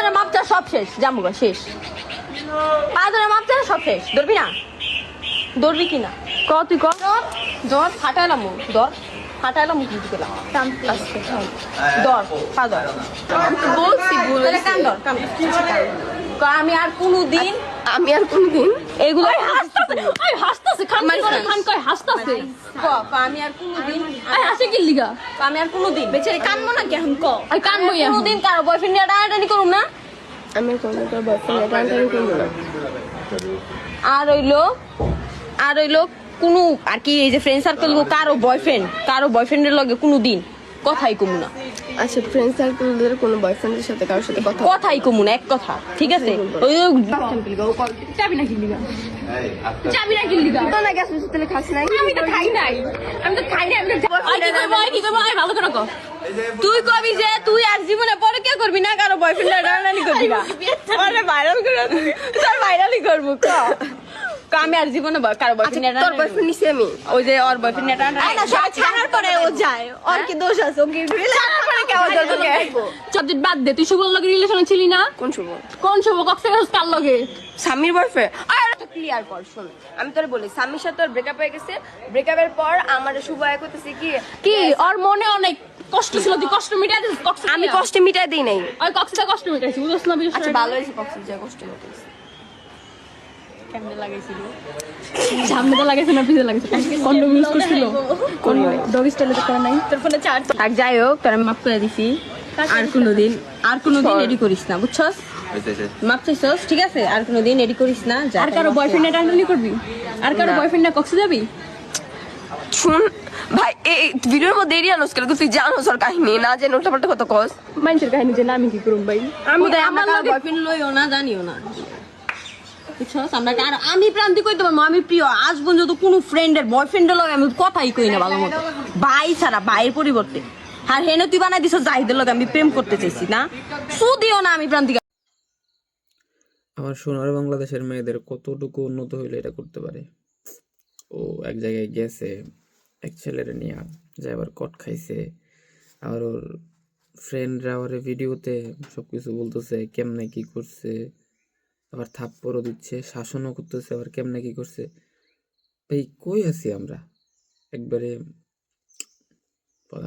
ধরে মাপ চা সব শেষ, জামুগা শেষ। পা ধরে মাপ চা সব শেষ। ধরবি না? ধরবি কি না? ক তুই ক। ধর ফাটাইলাম, ধর ফাটাইলাম, মুখ দিলাম। ধর পা ধর। বলছি তাহলে কান ধর, কান ক আমি আর কোনোদিন এগুলো হাসতাছে খান খান কয় হাসতাছে ক ক আমি আর কোনোদিন হাসে কি লিগা আমি আর কোনোদিন বেচারি কানবো না কেন ক কানবো কোনোদিন কারো বয়ফ্রেন্ড নিয়ে টানাটানি করুম না। আমি কোনো তোর বয়ফ্রেন্ড টানটানি করবো না। আর হইলো কোনো আর কি এই যে ফ্রেন্ড সার্কেল কারো বয়ফ্রেন্ডের লগে কোনোদিন কথাই কমু না। আচ্ছা ফ্রেন্ড সার্কেলের কোনো বয়ফ্রেন্ডের সাথে কারোর সাথে কথাই কমু না, এক কথা, ঠিক আছে? ওই চাবি না কিনলি চাবি না কিনলি তো না গ্যাস মিষ্টি তেলে খাস নাই। আমি তো খাই নাই আমি তো কি করবো ভালো করে কো। তুই কবি যে তুই আর জীবনে পরে কে করবি না কারো বয়ফ্রেন্ড টানাটানি করবি না। আরে ভাইরাল করে তোর ভাইরালই করবো ক আমি আর জীবনে কারো বয়ফ্রেন্ড তোর বয়ফ্রেন্ড নিছি আমি ওই যে ওর বয়ফ্রেন্ড ছাড়ার পরে ও যায় ওর কি দোষ আছে ও কি ছাড়ার পরে কেমন যায় তোকে সাবজেক্ট বাদ দে, তুই শুভর লগে রিলেশনে ছিলি না? কোন শুভ কোন শুভ কক্সবাজার কার লগে? স্বামীর বয়ফ্রেন্ড আর ক্লিয়ার কর শোন আমি তোর বলি স্বামীর সাথে ওর ব্রেকআপ হয়ে গেছে ব্রেকআপের পর আমার শুভ আয় করতেছে কি ওর মনে অনেক কষ্ট ছিল, তুই কষ্ট মিটাই দিস। আমি কষ্ট মিটাই দিই নাই ওই কক্সবাজার কষ্ট মিটাইছি, বুঝছ না? আচ্ছা ভালো হয়েছে কক্সবাজার কষ্ট মিটাইছি কেমনে লাগাইছিল সামনে লাগাইছে না পিছে লাগাইছে? কন্ডম ইউজ করছিল? ডগ স্টাইলে তো করে নাই। তোর ফোনে চার্জ থাক, যাই হোক তোর আমি মাফ করে দিছি। আর কোনোদিন এডি করিস না, বুঝছস? মাপ চাইছস, ঠিক আছে? আর কোনোদিন এডি করিস না। আর কারো বয়ফ্রেন্ড টানটানি করবি? আর কারো বয়ফ্রেন্ড না কক্সে যাবি? শুন ভাই এই ভিডিওর মধ্যে এরিয়া নস করে তুই জানোস ওর কাহিনী না জেনে উল্টাপাল্টা কত কস মানুষের কাহিনী যে না আমি কি করব ভাই? আমি আমার বয়ফ্রেন্ড লইও না, জানিও না, বুঝছস? আমি প্রান্তি কইতে পারবো আমি প্রিয় আজ পর্যন্ত কোনো ফ্রেন্ডের বয়ফ্রেন্ডের লগে আমি কথাই কই না ভালো মতো, ভাই ছাড়া, ভাইয়ের পরিবর্তে। আর হেনে তুই বানাই দিছ জাহিদের লগে আমি প্রেম করতে চাইছি না, সুদিও না আমি প্রান্তিক। আমার সোনার বাংলাদেশের মেয়েদের কতটুকু উন্নত হইলে এটা করতে পারে। ও এক জায়গায় গেছে এক ছেলের নিয়ে, যে আবার কট খাইছে, আবার ওর ফ্রেন্ডরা ওর ভিডিওতে সবকিছু বলতেছে কেমনে কি করছে, আবার থাপ্পড়ও দিচ্ছে, শাসনও করতেছে, আবার কেমনে কি করছে। ভাই কই আছি আমরা? একবারে